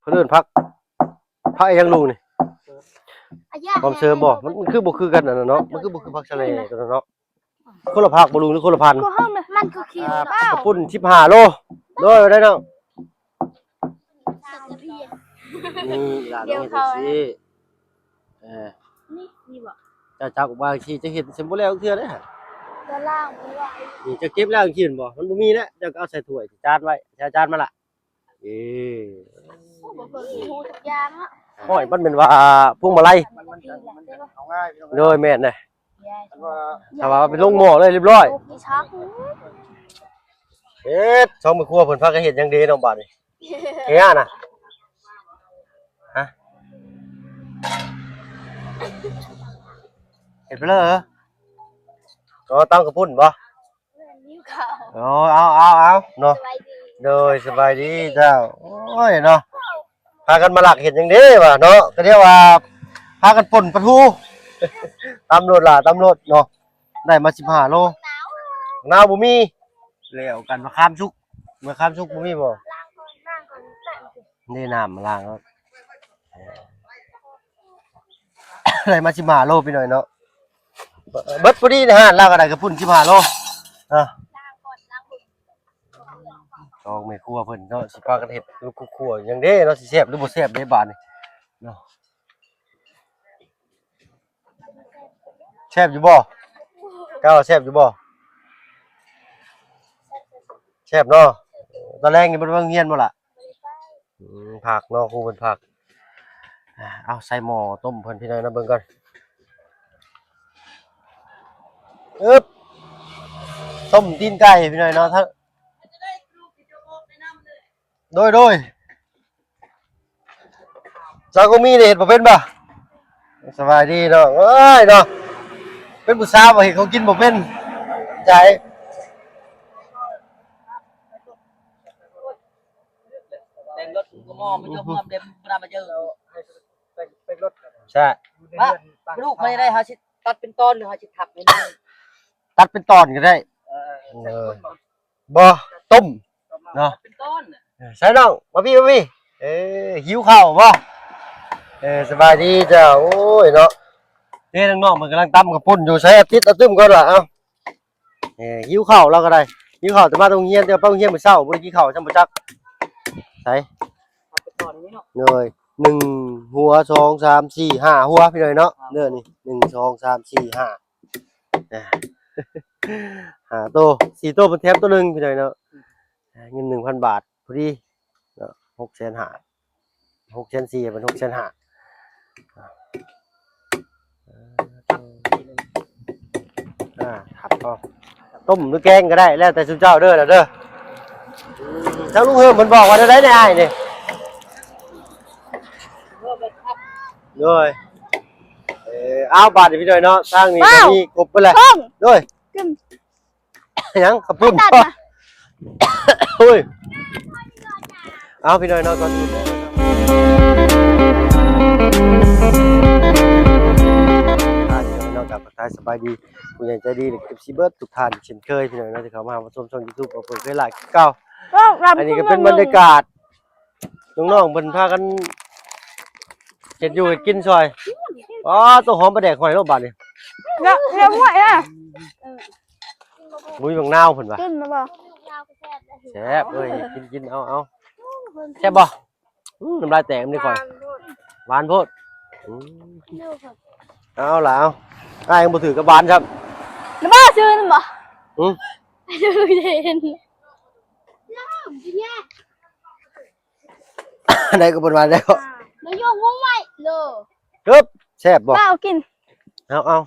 เขาเดินพักยังลุงนี่ความเชิญบ่มันคือบ่คือกันน่ะเนาะมันคือบ่คือพักทะเลตัวเนาะคนละภาคบ่ลุงหรือคนละพันมันคือคิวเปล่าปุ่น15 โลโดยได้เนาะนี่หลานต้องเฮ็ดสินี่บ่เจ้าจักบางทีจะเฮ็ดเสร็จบ่แล้วเทื่อเด้อด้านล่างมันว่านี่จะเก็บแล้วกินบ่มันบ่มีแล้วเจ้าก็เอาใส่ถ้วยจานไว้จานมาล่ะบ่เปิดหูทุกอย่างอ่ะห้อยมันเป็นว่าพวงมาลัยเอาง่ายโดยแม่นเลยถ้าว่าเป็นลงหม้อเลยเรียบร้อยสองมื้อครัวเพิ่นพากันเฮ็ดหยังดีน้องบาดนี่เฮียน่ะฮะเฮ็ดไปเลยเหรอตำกระปุ่นบ่เอาเนาะโดยสบายดีเจ้าโอ้ยเนาะพากันมาหลักเห็นอย่างนี้ว่ะเนาะก็เรียกว่าพากันป่นปลาทูตำรวจเนาะได้มา15 โลนาวบ่มีแล้วกันมาข้ามชุกบ่มีบ่นี่น้ำมาล้างแล้วได้มา15 โลพี่หน่อยเนาะเบิดพอดีนะฮะล้างก็ได้กระปุ่น15 โลลองแม่ครัวเพิ่นเนาะสิพากันเฮ็ดลูกครัวอย่างเด้เนาะสิแซ่บหรือบ่แซ่บเด้บาดนี่เนาะแซ่บอยู่บ่ก้าวแซ่บอยู่บ่แซ่บเนาะตอนแรกนี่มันเฮียนบ่ล่ะผักเนาะครูเพิ่นผักเอาใส่หม้อต้มเพิ่นพี่น้อยนะเบิ่งก่อนต้มตีนไก่พี่น้อยเนาะโดยซาก็มีเด็ดบ่เป็นบ่สบายดีเนาะเอ้ยเนาะเป็นผู้สาวบ่เห็นเขากินบ่เป็นใจเต็มรถก็มองมันยกมันเต็มเวลามาเจอเป็นรถใช่ลูกไม่ได้ฮะชิตัดเป็นตอนหรือฮะชิทับเป็นตัดเป็นตอนก็ได้บ่ต้มเนาะเป็นต้นใช่น้องมาพี่หิวข้าวบ่สบายดีจ้าโอ้ยเนาะนี่น้องๆมันกำลังตำกับปุ่นอยู่ใช้อาทิตย์ตึ้มก่อนล่ะเอ้าหิวข้าวเราก็ได้หิวข้าวแต่มาตรงเฮียนเดี๋ยวไปโรงเรียนมื้อเช้าบ่ได้กินข้าวจังบ่จักใส่เป็นตอนนี้เนาะเลย1หัว2 3 4 5หัวพี่น้อยเนาะเด้อนี่1 2 3 4 55โต4โตเพิ่นแถมตัวนึงพี่น้อยเนาะเงิน 1,000 บาทพอดีเนาะ6,500 6,400เป็น6,500ครับก็ต้มหรือแกงก็ได้แล้วแต่สุเจ้าเด้อล่ะเด้อทั้งลุงเฮิมมันบอกว่าได้ในอ้ายนี่ด้วยเอาบาทพี่น้อยเนาะสร้างนี่มีกบไปเลยด้วยยังกระปุ่นโอ้ยเอาพี่น้อยเนาะตอนนี้นอกจากทักทายสบายดีผู้ใหญ่ใจดีเด็กเอฟซีเบิร์ดทุกท่านเช่นเคยพี่น้อยเนาะที่เขามาชมช่อง YouTube เอาเปิดเวลาเก่าอันนี้ก็เป็นบรรยากาศน้องๆเพิ่นพากันเฮ็ดอยู่เฮ็ดกินซอยอ๋อตัวหอมปลาแดกหอยโลบาทนี่เรียบหวยอ่ะมุ้ยบางนาวเพิ่นว่ากินมาบ่แซ่บเอ้ยกินเอาแซ่บบ่น้ำลายแตกมันนี่ก่อนหวานโพดเอาล่ะเอาอ้ายยังบ่ถือกับหวานครับน้ำบ่ซื้อน้ำบ่ดูเห็นไหนก็บ่หวานแล้วนายกงงไว้เลยครับแซ่บบ่เอากินเอา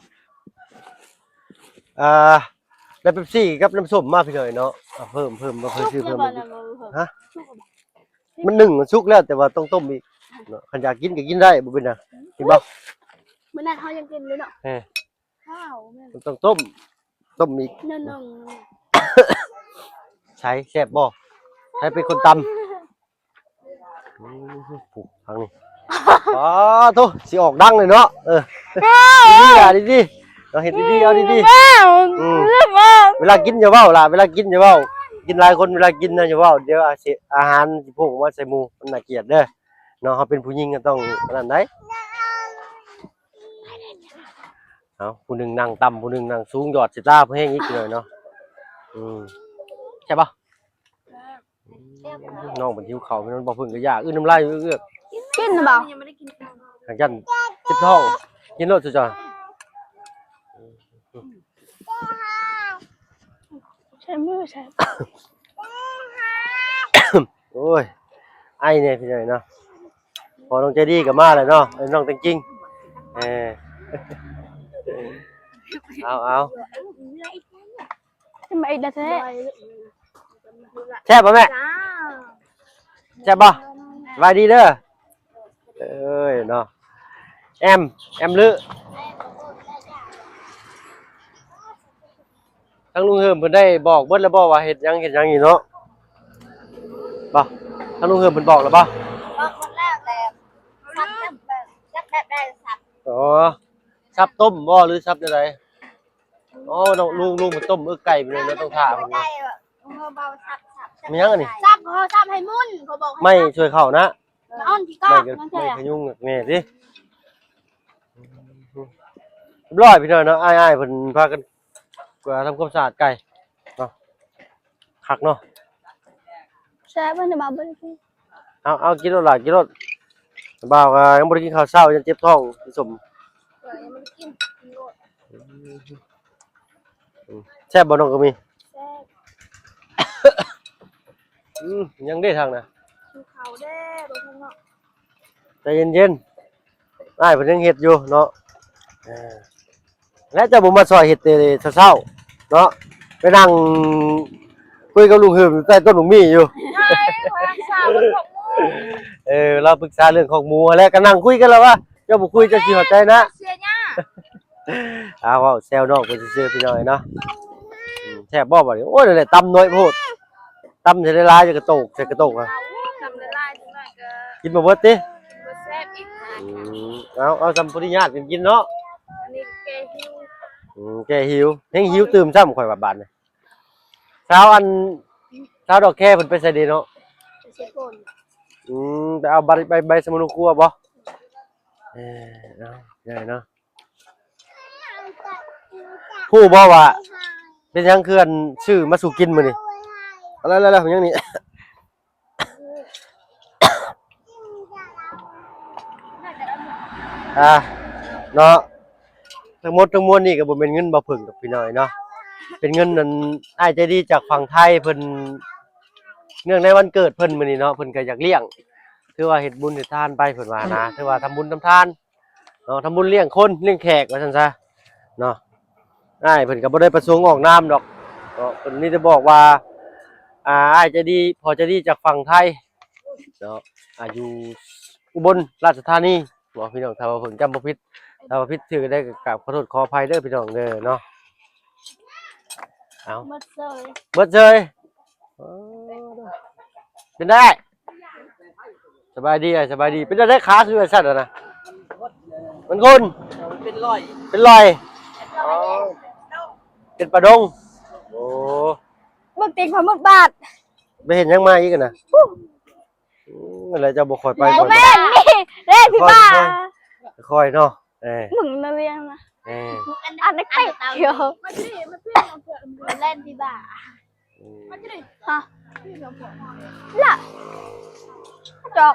แล้วเป๊ปซี่กับน้ำส้มมาพี่หน่อยเนาะเพิ่มบ่เคยซื้อเพิ่มฮะมัน1มันสุกแล้วแต่ว่าต้องต้มอีกเนาะคันอยากกินก็กินได้บ่เป็นน่ะกินบ่มื้อนั้นเฮายังกินเลยเนาะข้าวมันต้องต้มอีก1ใช้แซ่บบ่ให้เป็นคนตำผูกทางนี้อ๋อโธ่สิออกดังเลยเนาะดีเราเห็นดีเอาดีเวลากินอย่าเว้าล่ะเวลากินอย่าเว้ากินหลายคนเวลากินนะอย่าเว้าเดี๋ยวอาหารสิพุ่งมาใส่หมูมันน่าเกลียดเด้อ เนาะเขาเป็นผู้หญิงก็ต้องนั่นได้เอาผู้หนึ่งนั่งต่ำผู้หนึ่งนั่งสูงหยอดสิตาเพื่อให้อีกเลยเนาะใช่ปะน้องมันหิวเขามันบอกเพิ่งก็ยากน้ำลายเอื้อก กินหรือเปล่า หางยันเจ็บท้องกินรสจ้ะ ใช้มือใช้ โอ้ยไอเนี่ยพี่หน่อยเนาะพอน้องใจดีกับมาเลยเนาะน้องจริงๆเอา ทำไมได้แท้ แช่บป่ะแม่แช่บป่ะสบายดีเด้อเอ้ยเนาะแอมลือทั้งลุงเฮิมเพิ่นได้บอกเบิดแล้วบ่ว่าเฮ็ดหยังอยู่เนาะบ่ทั้งลุงเฮิมเพิ่นบอกแล้วบ่ บอกคนแรกแต่ซับแบบได้ซับ อ๋อซับต้มบ่หรือซับจังไดอ๋อน้องลุงมันต้มไก่ไปเลยเนาะต้องท่าเพิ่น ได้ เนาะ เบาซับ มีหยังอันนี้ ซับเขาซับให้มุ่นเขาบอก ไม่ช่วยเข้านะ อ้อนที่ก็ ไม่ นั่น ไม่ แหละ ขยุ่งแม่ดิเรียบร้อยพี่น้อยเนาะอ้ายๆเพิ่นพากันกว่าทำความสะอาดไก่เนาะคักเนาะ แซ่บมันจะมาบริกิน เอากินรถล่ะกินรถบ่าวก็ยังบ่ได้กินข้าวเช้ายังเจ็บท้องพี่สม ยังไม่ได้กิน แซ่บบ่น้องก็มี แซ่บ ยังได้ทางนะ คือเขาเด้บางคนเนาะ ใจเย็นๆอ้ายเพิ่นยังเฮ็ดอยู่เนาะและเจ้าบ่มาซอยเฮ็ดแต่เช้าๆเนาะไปนั่งคุยกับลุงเฮิมอยู่ใต้ต้นลุงมี่อยู่ ใช่พลังชาเป็นของมู เราปรึกษาเรื่องของหมูแล้วก็นั่งคุยกันแล้วว่าเจ้าบ่คุยจะสิเข้าใจนะ เสียเนี่ย เว้าแซวน้องเพิ่นซื่อๆพี่น้อยเนาะแซ่บบ่บัดนี้โอ้ยนั่นแหละตำน้อยโพดตำใส่หลายๆจะกระโตกใส่กระโตกอ่ะ ทำละลายจังหน่อยก็ กินบ่เบิดติ บ่แซ่บอีกนะ เอาสัมปริญญาติกินเนาะ อันนี้แกหิว แกหิวแฮงหิวตื่มซ้ำข่อยว่าบาดนี่เช้าดอกแค่เพิ่นไปใส่เดเนาะ เสียก่อน ไปเอาใบสมุนครัวบ่เอาใหญ่เนาะฮู้บ่ว่าเป็นหยังคืออันชื่อมาสู่กินมื้อนี้อะไรๆๆอย่างนี้ เนาะทั้งหมดทั้งมวลนี่ก็บ่แม่นเงินบ่เพิ่งดอกพี่น้อยเนาะเป็นเงินนั้นอ้ายใจดีจากฝั่งไทยเพิ่นเนื่องในวันเกิดเพิ่นมื้อนี้เนาะเพิ่นก็อยากเลี้ยงถือว่าเฮ็ดบุญเฮ็ดทานไปเพิ่นว่านะถือว่าทำบุญทำทานเนาะทำบุญเลี้ยงคนเลี้ยงแขกว่าซั่นซะเนาะอ้ายเพิ่นก็บ่ได้ประสงค์ออกนามดอกเนาะเพิ่นมีแต่บอกว่าอ้ายใจดีพอใจดีจากฝั่งไทยเนาะอยู่อุบลราชธานีบอกพี่น้องถ้าว่าเพิ่นจำบ่ผิดถ้าว่าผิดถือได้ก็กราบขอโทษขออภัยเด้อพี่น้องเด้อเนาะเอา หมดเลย เบิดเลยเป็นได้สบายดีสบายดีเป็นได้ขาคือไอ้สัตว์นะมันคน เป็นรอย เป็นรอยเป็นปลาดงโอ้ บักติงพอหมดบาท ไม่เห็นยังมาอีกนะอะไรจะบอกคอยไป แล้ว คอย แม่นี่เล่พี่บ้า คอยเนาะมึงน่ะเลี้ยงนะ เออ อันนักเตะเชียวเล่นพี่บ้าฮะล่ะจอก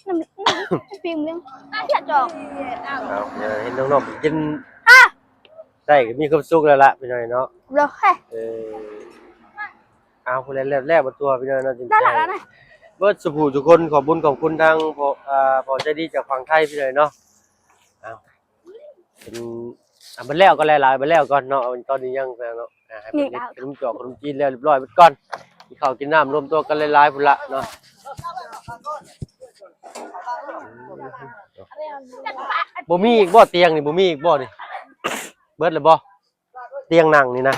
น้ำพิมพ์เลี้ยงอย่าจอก เอาเห็นน้องๆกินได้ก็มีความสุขแล้วล่ะพี่น้อยเนาะ เราแค่ เอาคนแรกบนตัวพี่น้อยเนาะจริง ได้ ๆ แล้วนะ เบิดสุภูทุกคนขอบบุญขอบคุณทางพอใจดีจากฝั่งไทยพี่เลยเนาะเอาเป็นมันแล้วก็หลายๆไปแล้วก่อนเนาะตอนนี้ยังเนาะให้เป็นขนมจอกขนมจีนแล้วเรียบร้อยไปก่อนกินข้าวกินน้ำรวมตัวกันหลายๆพุ่นละเนาะบ่มีอีกบ่เตียงนี่บ่มีอีกบ่นี่เบิดเลยบ่เตียงนั่งนี่นะ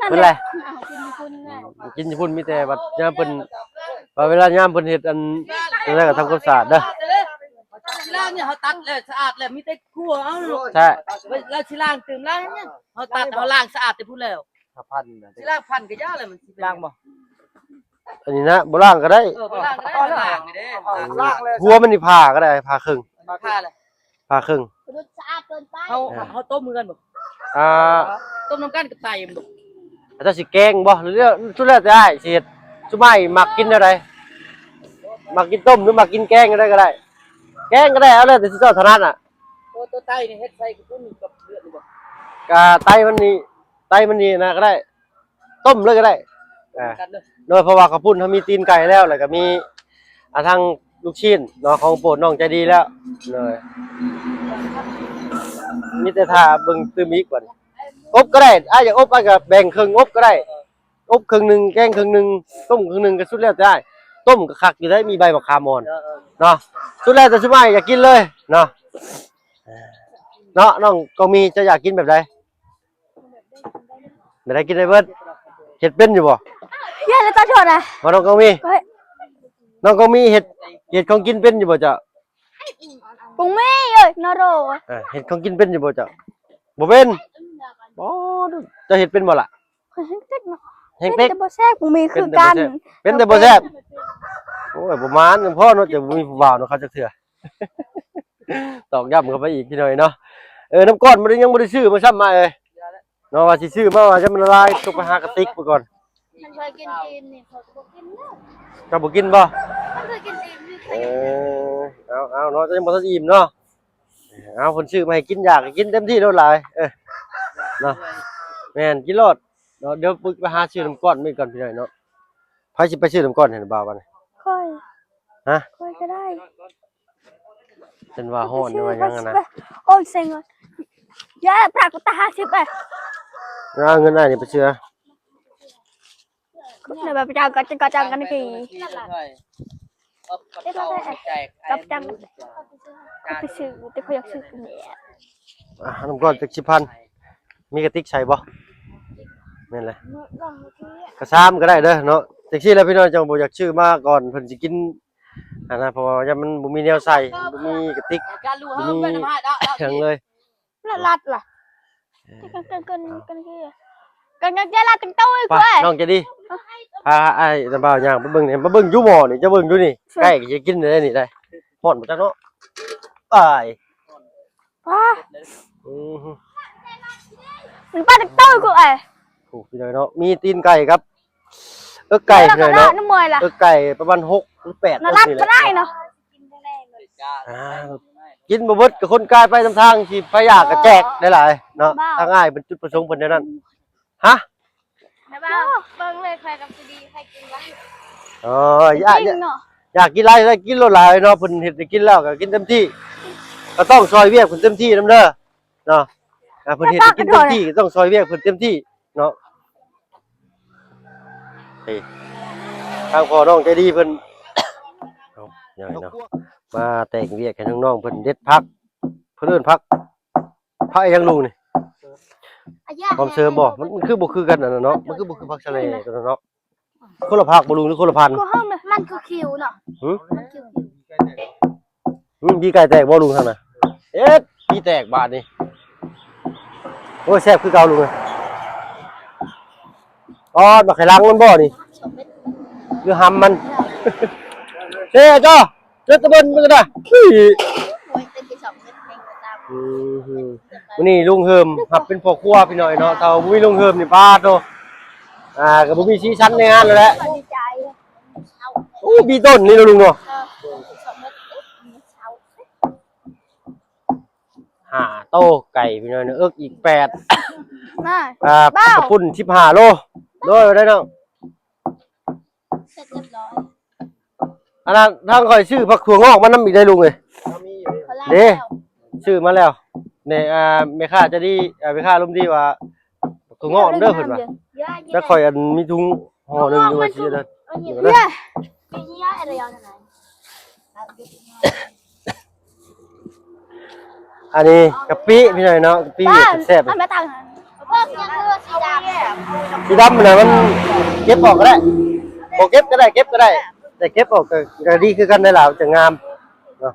เบิดเลยกินญี่ปุ่นมีแต่บัดยามเพิ่นเวลายามเพิ่นเฮ็ดอันนั้นก็ทำความสะอาดเด้อ ชิล่างเนี่ยเขาตัดเลยสะอาดเลยมีแต่คั่วเอาลูก ใช่ แล้วชิล่างตื่มล้างเนี่ยเขาตัดเขาล้างสะอาดแต่พูดแล้ว ถ้าพัน ชิล่างพันก็ยากเลยมันสิล้างบ่ อันนี้นะบ่ล่างก็ได้ ไปล่างก็ได้ล่างนี่เด้ ล่างเลย หัวมันนี่ผ่าก็ได้ผ่าครึ่ง มาฆ่าเลย ผ่าครึ่ง ดูสะอาดเกินไป เขาต้มมือกันบ่ อ่า ต้มน้ำกันกับไตมันบ่ อาจจะสิแกงบ่หรือสุดแล้วแต่ได้สิเฮ็ดสุไม้มักกินอะไรมักกินต้มหรือมักกินแกงก็ได้แกงก็ได้เอาเลยแต่สิเจ้าถนัดอ่ะ ตัวไตนี่เฮ็ดใส่กับปุ้นกับเลือดนี่บ่ กะไตมันนี่นะก็ได้ ต้มเลยก็ได้อ่า กันเด้อ โดยเพราะว่าข้าวปุ้นเขามีตีนไก่แล้วแล้วก็มีทางลูกชิ้นเนาะของโปรดน้องใจดีแล้วเลยมีแต่ถ้าเบิ่งตื้มอีกกว่านี้อบก็ได้อยากอบก็แบ่งครึ่งอบก็ได้อบครึ่งนึงแกงครึ่งนึงต้มครึ่งนึงก็สุดแล้วแต่ได้ต้มก็คักอยู่ได้มีใบมะขามอ่อนเนาะสุดแล้วแต่สุดไม่อยากกินเลยเนาะน้องก็มีจะอยากกินแบบใดไม่ได้กินได้เบิดเฮ็ดเป็นอยู่บ่ เย้แล้วตาชดอ่ะ มาน้องก็มีเห็ดของกินเป็นอยู่บ่เจ้า ปุ้งไม่เอ้ยนอโร เห็ดของกินเป็นอยู่บ่เจ้าบ่เป็นบ่จะเห็ดเป็นบ่ล่ะ เฮ้ยแต่บ่แซ่บปุ้งมีคือกัน เป็นแต่บ่แซ่บโอ้ยบ่มานพ่อเนาะจะบ่มีผู้บ่าวเนาะเขาจักเทื่อ ตอกย้ำเข้าไปอีกพี่หน่อยเนาะน้ำก้อนมันยังบ่ได้ซื้อมาซ้ำมาเอ้ยเนาะว่าสิซื้อมาว่าจะมันละลายตกไปหากระติกไปก่อน มันเคยกินนี่เขาก็กินแล้ว เจ้าบ่กินบ่ มันเคยกินนี่ เอาเนาะจะยังบ่ทันอิ่มเนาะเอาคนซื้อมาให้กินอยากให้กินเต็มที่โลดหลายเนาะแม่นกินโลดเนาะเดี๋ยวปึ๊กไปหาซื้อน้ำก้อนมื้อก่อนพี่หน่อยเนาะไผสิไปซื้อน้ำก้อนให้บ่าวบัดนี้ ค่อย ฮะ ค่อยก็ได้ ฉันว่าฮ้อนว่ายังอะนะ โอ้ยเซ็งเลยย่าปรากฏตา50อ่ะ เอาเงินได้นี่ไปซื้อ เดี๋ยวไปจังกันกี่ กับจัง ไปซื้อแต่เขาอยากซื้อเนี่ย น้ำก้อนจัก10,000มีกระติกใส่บ่แม่นเลยกระซ้ำก็ได้เด้อเนาะจักซี่แล้วพี่น้องจังบ่อยากซื้อมาก่อนเพิ่นสิกินนะเพราะว่ามันบ่มีแนวใส่บ่มีกระติก การรู้เฮาเป็นมาดา แข็งเลย ลัดล่ะกันแกลัดตั้งโต๊ะ ไป กู น้องจะดีพาไอ้ตาบ่าวย่างไปเบิ่งนี่มาเบิ่งอยู่หม้อนี่จะเบิ่งอยู่นี่ใกล้ก็จะกินได้นี่ได้ฮ้อนบ่จักเนาะอ้าย ป้า อือฮึ มันป้าตั้งโต๊ะกูไอ้ ถูกพี่น้อยเนาะมีตีนไก่ครับไก่พี่น้อยเนาะ น้ำมวยล่ะ ไก่ประมาณ6หรือ8 น่ารักก็ได้เนาะ กินบ่เบิดกับคนกายไปทำทางสิพยากก็แจกได้หลายเนาะทางง่ายเป็นจุดประสงค์เพิ่นเท่านั้นฮะ นะบ้าเบิ่งเลยใครกับดีใครกินไร อ๋ออยากกินไรได้กินโลดหลายเนาะเพิ่นเฮ็ดให้กินแล้วก็กินเต็มที่ก็ต้องซอยเวียกเพิ่นเต็มที่นำเด้อเนาะเพิ่นเฮ็ดให้กินเต็มที่ก็ต้องซอยเวียกเพิ่นเต็มที่เนาะทางพ่อน้องใจดีเพิ่นเอาใหญ่เนาะมาแต่งเวียกให้น้องๆเพิ่นเด็ดพักเพิ่นเอิ้นพักยังลุงนี่ความเสริมบ่มันคือบ่คือกันน่ะเนาะมันคือบ่คือพักทะเลตัวเนาะคนละพักบ่ลุงหรือคนละพัน กูห้องมันคือคิวเนาะ พี่ไก่แตกบ่ลุงทางน่ะพี่แตกบาดนี่โอ้ยแซ่บคือเก่าลุงเลยอ๋อบักไข่ลังมันบ่นี่คือหำมันจ้าเจ้าตะเบิ่นมันก็ได้วันนี้ลุงเฮิมครับเป็นพ่อครัวพี่น้อยเนาะถ้าบ่มีลุงเฮิมนี่ปาดโตก็บ่มีสีชั้นในงานแล้วแหละโอ้มีต้นนี่เนาะลุงเนาะ5โตไก่พี่น้อยเนาะอีก8น่า กระปุ่น15โลได้เนาะ เสร็จเรียบร้อย อันนั้นทางข่อยชื่อผักถั่วงอกมันน้ำอีกได้ลุงเลยเด้ชื่อมาแล้วเนี่ยแม่ค้าจะดีแม่ค้าลมดีว่าผักถั่วงอกเด้อเพิ่นว่าแล้วข่อยอันมีถุงห่อหนึงอยู่ว่าสิเด้อ เนี่ยปีนี้อะไรอย่างนั้น อันนี้กะปิพี่หน่อยเนาะกะปิแซ่บ ทำไม่ต่างเพิ่มยังคือสีดำ สีดำน่ะมันเก็บออกก็ได้บ่เก็บก็ได้เก็บก็ได้แต่เก็บออกก็ดีคือกันได้ล่ะจะงามเนาะ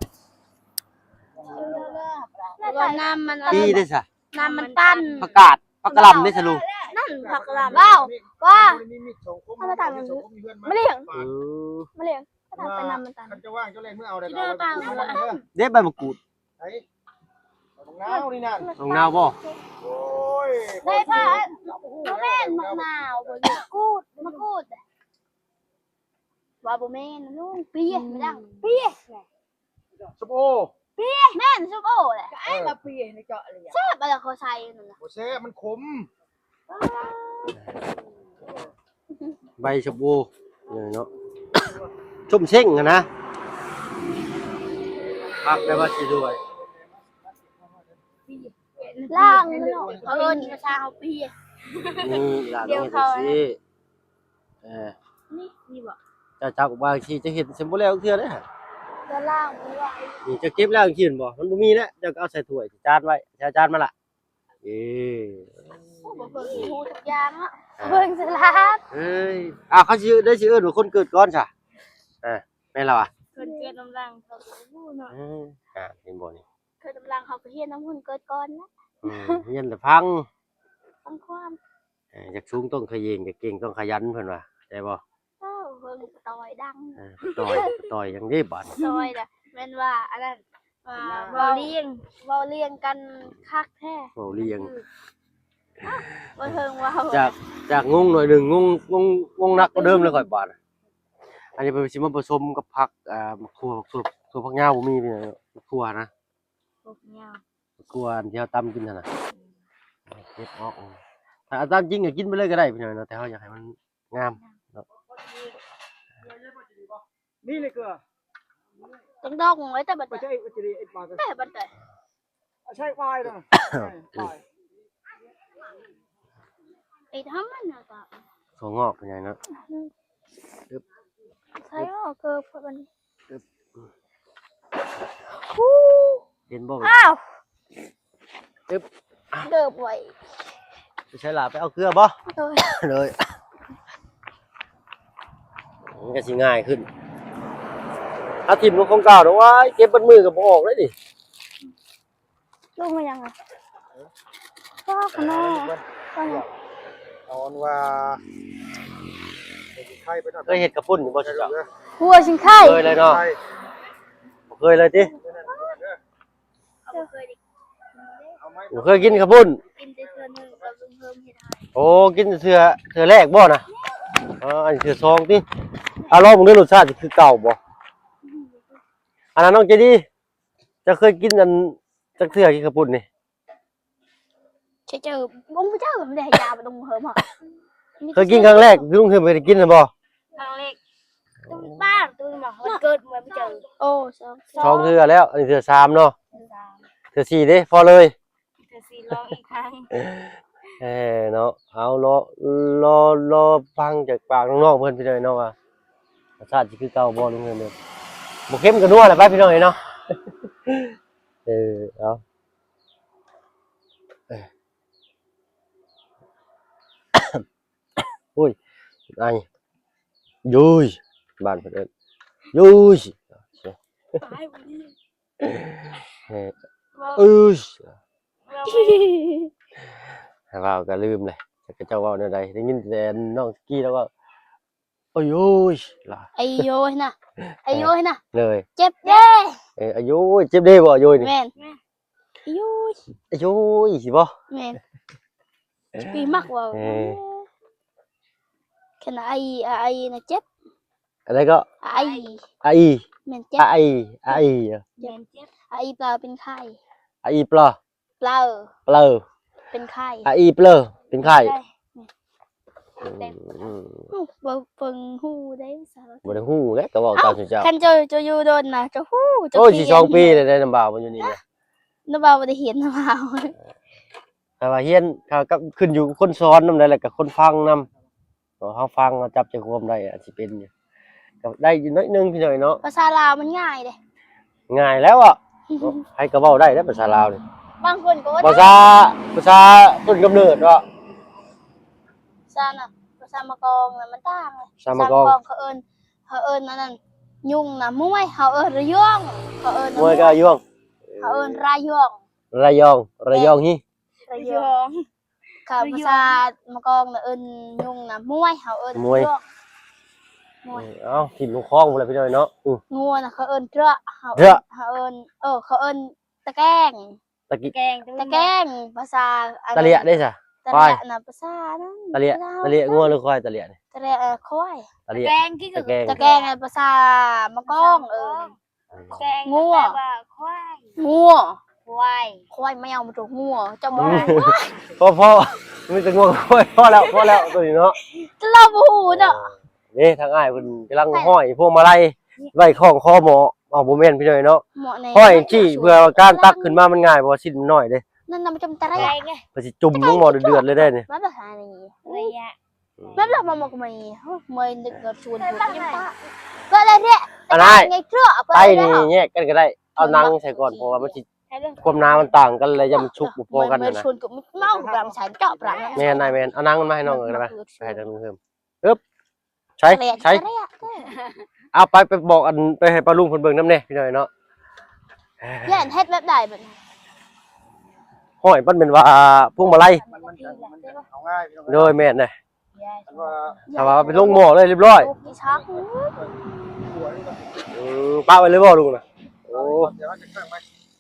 น้ำมัน ดีได้ซะ น้ำมันปั้น ผักกาดผักกะหล่ำได้ซะลุง นั่นผักกะหล่ำว้าวว่าถ้ามาตามมันไม่เลี้ยง อืม ไม่เลี้ยงถ้าตามไปนำมันตาม คันจะว่างเจ้าเล่นเมื่อเอาได้ ที่เดินตาม เด็ดใบมะกรูด ไอ้มะนาวนี่นั่น ลงนาวบ่ โอ้ย ได้ป่ะแม่นมะนาวบนกูดมะกรูดว่าบ่แม่นลุงเปี๊ยไม่ดังเปี๊ย สมโอ เปี๊ยแม่นซุปโอ้แหละ ไอ้มาปีในเจาะเลย แซ่บอะไรเขาใส่นั่นน่ะ โอเซ่มันขม ใบชะพูนี่เนาะชุ่มเช่งอะนะพักได้ว่าสิด้วย ล่างมันเนาะเอิ้นกระชาเขาเปี๊ย นี่หลาน เดี๋ยว เฮ็ด เขา สินี่บ่ จะจับบางทีจะเห็นสมบูรณ์แล้วเทื่อเด้อ ก็ล่างมันว่า นี่จะเก็บแล้วกินบ่มันบ่มีแล้วจะเอาใส่ถ้วยจานไว้ใส่จานมาละเอ้ บ่เบิ่งหูทุกอย่างอ่ะเบิ่งสลัด เอ้ยเขาสิได้สิเอิ้นว่าคนเกิดก่อนซะแม่นแล้วอ่ะ เพิ่นเกิดน้ำรังเขาฮู้เนาะ เห็นบ่นี่ เกิดน้ำรังเขาก็เฮียนน้ำหุ่นเกิดก่อนนะ เรียนแต่ฟัง ฟังความ อยากสูงต้องขยันอยากเก่งต้องขยันเพิ่นว่าได้บ่ เอ้าเบิ่งต่อยดัง ต่อยอย่างนี้บาด ซอยน่ะแม่นว่าอันนั้นว่าเว้าเลี้ยงกันคักแท้ เว้าเรียง บ่เทิงว่า จากงงหน่อยหนึงงงนักกว่าเดิมเลยค่อยบาดอันนี้เพิ่นสิมาผสมกับผักมะขั่วผักยาวบ่มีพี่น้องมะขั่วนะ พวกยาว มะขั่วที่เฮาตำกินนั่นน่ะเฮ็ดออกถ้าตามจริงก็กินไปเลยก็ได้พี่น้องเนาะแต่เฮาอยากให้มันงาม นี่เลยเกลือ จังดอกไว้แต่บัด ไม่ใช่วัตถุดิบมากัน แต่บัดแต่ ใช่ควายนะ ไอ้ทำมันน่ะก็ ถั่วงอกเป็นไงเนาะ ใช่อ๋อเกิดมัน เห็นบ่ อ้าว ตึ๊บ เดิบไว้ ไปใช้หลาไปเอาเกลือบ่ โดย เลยมันก็สิง่ายขึ้นถ้าทิ่มลงของเก่าเนาะว่าเก็บบัดมือก็บ่ออกเลยดิ ลงมายังอ่ะก็ขนมก็ยัง ตอนว่าไข่ไปหน่อย เคยเฮ็ดกระปุ่นอยู่บ่เจ้า หัวชิงไข่ เคยเลยเนาะบ่เคยเลยติ เอาไหม บ่เคยกินกระปุ่น กินได้เทื่อนึงก็เพิ่มเฮ็ดให้ โอ้กินเทื่อแรกบ่นะอันนี้เทื่อสองติลองมึงด้วยรสชาติสิคือเก่าบ่อันนั้นน้องเจดีจะเคยกินอันจักเทื่อกินกระปุ่นนี่ เจอบ่งไปเจอมันได้ยาบ่ต้องเฮิมอ่ะ เคยกินครั้งแรกลุงเคยไปกินน่ะบ่ ครั้งแรกตุ้มป้าตุ้มหมอมันเกิดเหมือนไปเจอโอ้สอง สองเทื่อแล้วอันนี้เทื่อสามเนาะเทื่อสี่เด้พอเลย เทื่อสี่ลองอีกครั้ง เนาะเอารอฟังจากปากน้องๆเพิ่นพี่น้อยเนาะว่ารสชาติสิคือเก่าบ่ลุงเพิ่นเด้อบ่เค็มก็นัวแหละไปพี่น้อยเนาะ เอาอุ้ยไอ้ยุยบ้านเพิ่นเอิ้นยุย ตายบ่ดี อุ้ยว้าวก็ลืมเลยจักเจ้าเว้าแนวใดได้ยินแต่น้องกี้แล้วก็โอ้ยล่ะ ไอ้โยยนะไอ้โยยนะ เลย เจ็บเด้ อายุเจ็บได้บ่อายุนี่ แม่นอายุ อายุสิบ่ แม่นปีมากว่าขนาดไอ้นะเจ็บ อะไรก็ ไอ้ ไอ แม่นเจ็บ ไอ แม่นเจ็บไอ้ปลาเป็นไข้ ไอปลา เปล่า เปลอ เป็นไข้ ไอเปลอเป็นไข้ บ่เบิ่งฮู้ได้สาร บ่ได้ฮู้แหละก็เว้าตามเจ้า คันจะอยู่โดนน่ะจะฮู้จะ โอ้ยสิ2ปีเลยได้น้ำบ่าวมันอยู่นี่นะ น้าบ่าวบ่ได้เห็นน้าบ่าว แต่ว่าเฮียนเขาก็ขึ้นอยู่กับคนสอนนำได้แหละกับคนฟังนำเฮาฟังจับใจความได้อาจสิเป็นอยู่ก็ได้อยู่น้อยนึงพี่น้อยเนาะ ภาษาลาวมันง่ายเด้ ง่ายแล้วอ่ะใครก็เว้าได้ภาษาลาวนี่ บางคนก็ว่า ภาษาต้นกำเนิดว่า ภาษาน่ะภาษามะกองน่ะมันต่างเลย ภาษามะกอง เขาเอิ้นอันนั้นยุงน่ะมุ้ยเขาเอิ้นระยองเขาเอิ้น มวยก็ยวง เขาเอิ้นรายอง ระยองฮิ ระยอง กับภาษามะกองน่ะเอิ้นยุงน่ะมวยเขาเอิ้น มวย เจ้า เอ้าถิ่มลงคลองพุ่นแหละพี่น้อยเนาะ งัวน่ะเขาเอิ้นเจ้าเขา เจ้า เขาเอิ้นเขาเอิ้นตะแกรง ตะกี้ ตะแกรงภาษาอัน ตะเลียได้จ้ะ ตะ ควาย เลียน่ะภาษานั้น ตะเลียตะเลียงัวหรือควายตะเลียนี่ ตะเลียควาย ตะเลีย แกงที่ ตะแกรง ตะแกรงน่ะภาษามะกองแกง งัว แปลว่าควาย งัว ควาย ควายไม่เอามาถูกงัวเจ้าบ่ พ่อมีแต่งัวควายพอแล้วตัวนี้เนาะ เราบ่ฮู้เนาะ นี่ทางอ้ายเพิ่นกำลังห้อยพวงมาลัยไว้ข้องคอหมอเอาบ่แม่นพี่น้อยเนาะ เหมาะใน ห้อยจี้เพื่อการตักขึ้นมามันง่ายบ่ชิ้นมันน้อยเด้ นั่นน่ะมันจำตะ แก ไร งไง เพิ่นสิจุ่มลงหม้อเดือดๆเลยได้นี่ มันภาษานี่ ระยะ มันละมาก็ไม่ไม่นึกชวนพูดยังป้าก็เลยเนี่ย อันนั้น ไงเครือเอาไป ไต แล้ นี่ ว แยกกันก็ได้เอานังใส่ก่อนเพราะว่ามันสิ ให้เรื่อง ความน้ำมันต่างกันเลยอย่ามันชุกบ่พอกัน ไม่ นะ ชวนกับเมาแบบฉันเจาะปลัง แม่นายแม่นเอานังมันมาให้น้องกันได้ไหมไปให้ทางนู้นเพิ่มอึ๊บใช้ ใช้ เอาไปบอกอันไปให้ป้าลุงเพิ่นเบิ่งนำแน่พี่น้อยเนาะ ย่านเฮ็ดแบบใดแบบ ห้อยมันเป็นว่าพวงมาลัย มันเอาง่ายพี่น้อง โดยแม่นน่ะ มันว่า ถ้าว่าเป็นลงหม้อเลยเรียบร้อย อีชัก หัวนี่ก็ ป้าไว้เลยบ่ลุงน่ะโอ้ เดี๋ยวเราจะข้างไหม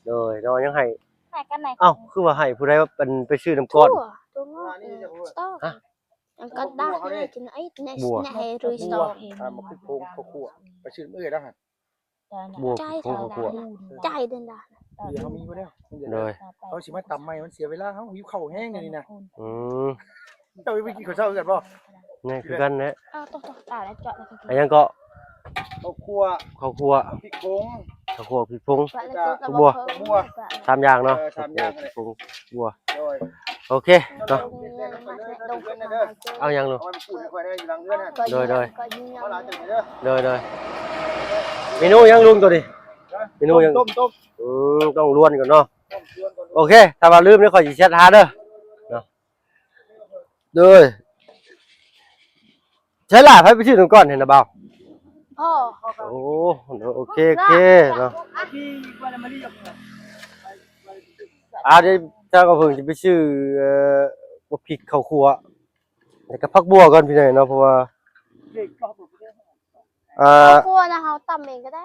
โดยน้องยังให้ ไหนกันไหน เอ้าคือว่าให้ผู้ใดว่าเป็นไปซื้อน้ำก้อน ตัวงอสตอก็ได้กินไอ้ในในรูสตอ มาขึ้นโค้งข้าวคั่วไปชื่อเอ้ยได้ฮะ บวก ใจ พวกพวก ใจเดินได้ เดี๋ยวเขามีมาแล้ว โดย เขาสิมาตำใหม่มันเสียเวลาเขาหิวข้าวแห้งนี่นะ อืม เจ้าไปกินข้าวเช้ากันป่ะ นี่คือกันนะ อ้าวต้องตาแล้วเจาะแล้ว อันยังก็ ข้าวคั่ว ข้าวคั่ว พริกโค้ง ข้าวคั่วพริกพง บัว 3อย่างเนาะ สามอย่าง พริกพงบัว โดย โอเคเนาะเอายังลูก เอาไปพูดให้ค่อยได้อยู่หลังเรือนนะ เขาหลานจะเด้อ โดยเมนูยังลุงตัวดิเมนูยัง ต้ม ต้องล้วนก่อนเนาะ ชวนก่อน โอเคถ้าว่าลืมนี่ขอสิแชทหาเด้อเนาะโดยใช้หลายไปชื่อตรงก่อนเห็นนะบ่าว พ่อ โอ้โอเคเนาะ ที่วันมาลีกับ เดี๋ยวเจ้าก็เพิ่งจะไปชื่อว่าพริกข้าวคั่วแล้วก็ผักบัวก่อนพี่หน่อยเนาะเพราะว่า เด็กก็ผม ครัวนะเขาตำเองก็ได้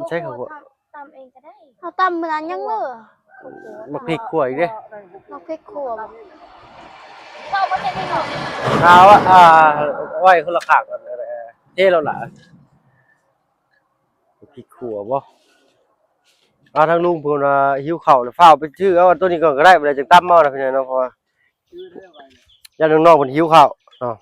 ใช่ข้าวคั่ว ตำเองก็ได้เขาตำมันนั้นยังเลย มาพริกคั่วอีกเด้ เราพริกขัวเราไม่ได้หรอก ข้าวไว้คนละข้างกันเท่แล้วล่ะพริกคั่วบ่ทางลุงเพิ่นว่าหิวข้าวแล้วฟ้าวไปชื่อเอาตัวนี้ก่อนก็ได้บ่ได้จังตํเอานะพี่หน่อยเนาะเพราะว่าญาติน้องๆเพิ่นหิวข้าวเนาะ